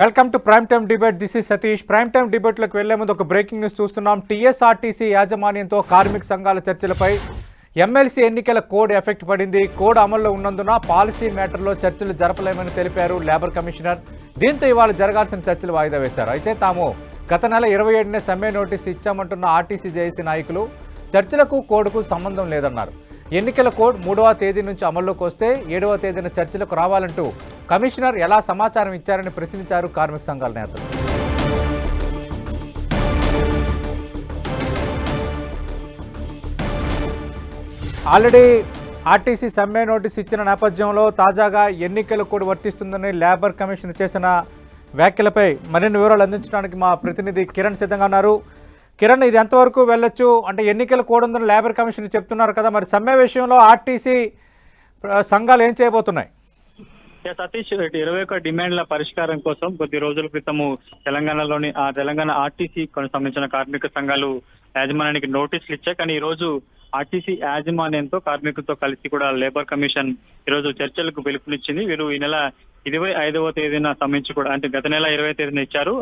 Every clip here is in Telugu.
Welcome to prime time debate. This is Satish. Prime time డిబేట్లోకి వెళ్లే ముందు ఒక బ్రేకింగ్ న్యూస్ చూస్తున్నాం. టీఎస్ఆర్టీసీ యాజమాన్యంతో కార్మిక సంఘాల చర్చలపై ఎమ్మెల్సీ ఎన్నికల కోడ్ ఎఫెక్ట్ పడింది. కోడ్ అమల్లో ఉన్నందున పాలసీ మ్యాటర్లో చర్చలు జరపలేమని తెలిపారు లేబర్ కమిషనర్. దీంతో ఇవాళ జరగాల్సిన చర్చలు వాయిదా వేశారు. అయితే తాము గత నెల 27నే సమ్మె నోటీసు ఇచ్చామంటున్న ఆర్టీసీ జేఏసీ నాయకులు చర్చలకు కోడ్కు సంబంధం లేదన్నారు. ఎన్నికల కోడ్ 3వ తేదీ నుంచి అమల్లోకి వస్తే 7వ తేదీన చర్చలకు రావాలంటూ కమిషనర్ ఎలా సమాచారం ఇచ్చారని ప్రశ్నించారు కార్మిక సంఘాల నేతలు. ఆల్రెడీ ఆర్టీసీ సమ్మె నోటీస్ ఇచ్చిన నేపథ్యంలో తాజాగా ఎన్నికల కోడ్ వర్తిస్తుందని లేబర్ కమిషన్ చేసిన వ్యాఖ్యలపై మరిన్ని వివరాలు అందించడానికి మా ప్రతినిధి కిరణ్ సిద్ధంగా ఉన్నారు. కిరణ్, ఇది ఎంతవరకు వెళ్ళొచ్చు? అంటే ఎన్నికల కోడ్ ఉందని లేబర్ కమిషన్ చెప్తున్నారు కదా, మరి సమ్మె విషయంలో ఆర్టీసీ సంఘాలు ఏం చేయబోతున్నాయి? సతీష్, 21 డిమాండ్ల పరిష్కారం కోసం కొద్ది రోజుల క్రితము తెలంగాణలోని తెలంగాణ ఆర్టీసీ సంబంధించిన కార్మిక సంఘాలు యాజమాన్యానికి నోటీసులు ఇచ్చాయి. కానీ ఈ రోజు ఆర్టీసీ యాజమాన్యంతో కార్మికులతో కలిసి కూడా లేబర్ కమిషన్ ఈ రోజు చర్చలకు పిలుపునిచ్చింది. వీరు ఈ నెల 25వ తేదీన సంబంధించి కూడా, అంటే గత నెల 20వ తేదీన ఇచ్చారు.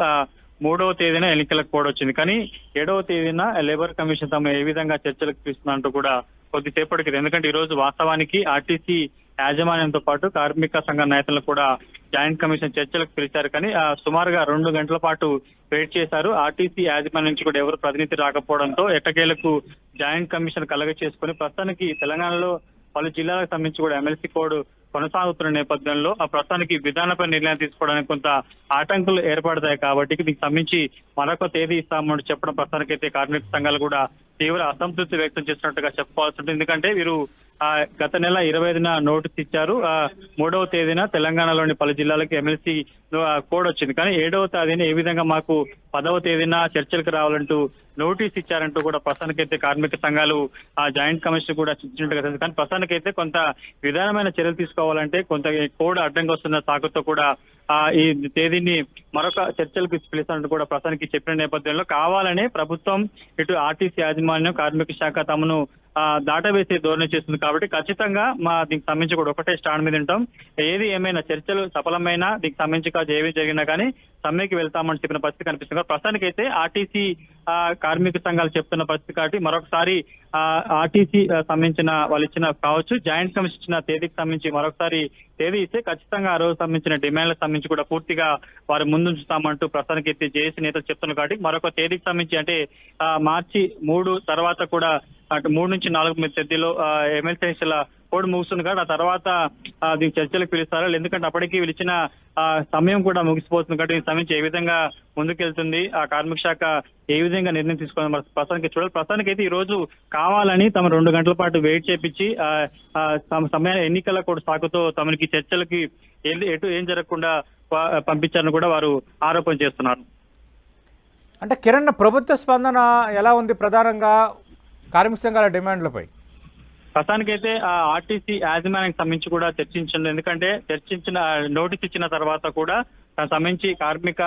3వ తేదీన ఎన్నికలకు కోడ్ వచ్చింది. కానీ 7వ తేదీన లేబర్ కమిషన్ తమ ఏ విధంగా చర్చలకు పిలుస్తుందంటూ కూడా కొద్దిసేపటికి, ఎందుకంటే ఈ రోజు వాస్తవానికి ఆర్టీసీ యాజమాన్యంతో పాటు కార్మిక సంఘ నేతలను కూడా జాయింట్ కమిషన్ చర్చలకు పిలిచారు. కానీ సుమారుగా 2 గంటల పాటు వెయిట్ చేశారు. ఆర్టీసీ యాజమాన్యం నుంచి కూడా ఎవరు ప్రతినిధి రాకపోవడంతో ఎట్టకేలకు జాయింట్ కమిషన్ కలగ చేసుకుని ప్రస్తుతానికి తెలంగాణలో పలు జిల్లాలకు సంబంధించి కూడా ఎమ్మెల్సీ కోడ్ కొనసాగుతున్న నేపథ్యంలో ప్రస్తుతానికి విధానపై నిర్ణయం తీసుకోవడానికి కొంత ఆటంకులు ఏర్పడతాయి. కాబట్టి దీనికి సంబంధించి మరొక తేదీ ఇస్తామని చెప్పడం ప్రస్తుతానికైతే కార్మిక సంఘాలు కూడా తీవ్ర అసంతృప్తి వ్యక్తం చేసినట్టుగా చెప్పుకోవాల్సి ఉంటుంది. ఎందుకంటే వీరు గత నెల 25న నోటీస్ ఇచ్చారు. 3వ తేదీన తెలంగాణలోని పలు జిల్లాలకు ఎమ్మెల్సీ కోడ్ వచ్చింది. కానీ 7వ తేదీన ఏ విధంగా మాకు 10వ తేదీన చర్చలకు రావాలంటూ నోటీస్ ఇచ్చారంటూ కూడా ప్రస్తుతానికైతే కార్మిక సంఘాలు జాయింట్ కమిషన్ కూడా ఇచ్చినట్టుగా తెలుసు. కానీ ప్రస్తుతానికైతే కొంత విధానమైన చర్యలు తీసుకోవాలంటే కొంత కోడ్ అడ్డంగా వస్తున్న సాకుతో కూడా ఈ తేదీని మరొక చర్చలకు పిలుస్తున్నట్టు కూడా ప్రస్తుతానికి చెప్పిన నేపథ్యంలో కావాలనే ప్రభుత్వం ఇటు ఆర్టీసీ యాజమాన్యం కార్మిక శాఖ తమను దాటవేసే ధోరణి చేస్తుంది. కాబట్టి ఖచ్చితంగా దీనికి సంబంధించి కూడా ఒకటే స్టాండ్ మీద ఉంటాం. ఏది ఏమైనా చర్చలు సఫలమైన దీనికి సంబంధించి కాదు ఏవి జరిగినా కానీ సమ్మెకి వెళ్తామని చెప్పిన పరిస్థితి కనిపిస్తుంది. ప్రస్తుతానికైతే ఆర్టీసీ కార్మిక సంఘాలు చెప్తున్న పరిస్థితి కాబట్టి మరొకసారి ఆర్టీసీ సంబంధించిన వాళ్ళు ఇచ్చిన కావచ్చు, జాయింట్ కమిషన్ ఇచ్చిన తేదీకి సంబంధించి మరొకసారి తేదీ ఇస్తే ఖచ్చితంగా ఆ రోజు సంబంధించిన డిమాండ్లకు సంబంధించి కూడా పూర్తిగా వారు ముందుంచుతామంటూ ప్రస్తుతానికైతే జేఏసీ నేతలు చెప్తున్నారు. కాబట్టి మరొక తేదీకి సంబంధించి అంటే మార్చి 3 తర్వాత కూడా అటు 3 నుంచి 4 తేదీలో ఎమ్మెల్సీ ఎన్నికల కోడ్ ముగుస్తుంది. కాబట్టి ఆ తర్వాత దీనికి చర్చలకు పిలుస్తారు. ఎందుకంటే అప్పటికి వీళ్ళు ఇచ్చిన సమయం కూడా ముగిసిపోతుంది. కాబట్టి దీనికి సంబంధించి ఏ విధంగా ముందుకెళ్తుంది ఆ కార్మిక శాఖ ఏ విధంగా నిర్ణయం తీసుకోవాలి మరి ప్రస్తుతానికి చూడాలి. ప్రస్తుతానికైతే ఈ రోజు కావాలని తమ 2 గంటల పాటు వెయిట్ చేపించి సమయ ఎన్నికల కోడ్ సాకుతో తమకి చర్చలకి ఎటు ఏం జరగకుండా పంపించారని కూడా వారు ఆరోపణ చేస్తున్నారు. అంటే కిరణ్, ప్రభుత్వ స్పందన ఎలా ఉంది ప్రధానంగా కార్మిక సంఘాల డిమాండ్లపై? ప్రస్తుతానికైతే ఆర్టీసీ యాజమాన్యానికి సంబంధించి కూడా చర్చించండి. ఎందుకంటే నోటీస్ ఇచ్చిన తర్వాత కూడా సంబంధించి కార్మిక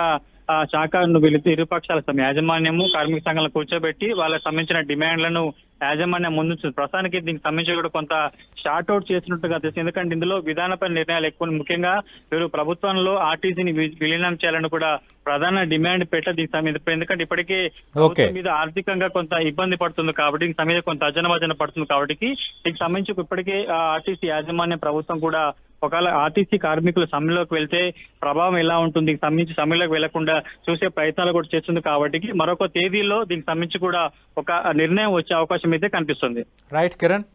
శాఖను ఇరుపక్షాల యాజమాన్యము కార్మిక సంఘాలను కూర్చోబెట్టి వాళ్ళకి సంబంధించిన డిమాండ్లను యాజమాన్యం ముందుంటుంది. ప్రస్తుతానికి దీనికి సంబంధించి కూడా కొంత షార్ట్ అవుట్ చేసినట్టుగా తెలుస్తుంది. ఎందుకంటే ఇందులో విధానపై నిర్ణయాలు ఎక్కువ, ముఖ్యంగా వీరు ప్రభుత్వంలో ఆర్టీసీని విలీనం చేయాలని కూడా ప్రధాన డిమాండ్ దీనికి సంబంధించి, ఎందుకంటే ఇప్పటికే ప్రభుత్వం మీద ఆర్థికంగా కొంత ఇబ్బంది పడుతుంది కాబట్టి దీనికి సంబంధించి కొంత అజనవజన పడుతుంది. కాబట్టి దీనికి సంబంధించి ఇప్పటికే ఆర్టీసీ యాజమాన్యం ప్రభుత్వం కూడా ఒకవేళ ఆర్టీసీ కార్మికులు సమ్మెలోకి వెళ్తే ప్రభావం ఎలా ఉంటుంది, దీనికి సంబంధించి సమ్మెలోకి వెళ్లకుండా చూసే ప్రయత్నాలు కూడా చేస్తుంది. కాబట్టి మరొక తేదీలో దీనికి సంబంధించి కూడా ఒక నిర్ణయం వచ్చే అవకాశం అయితే కనిపిస్తుంది. రైట్ కిరణ్.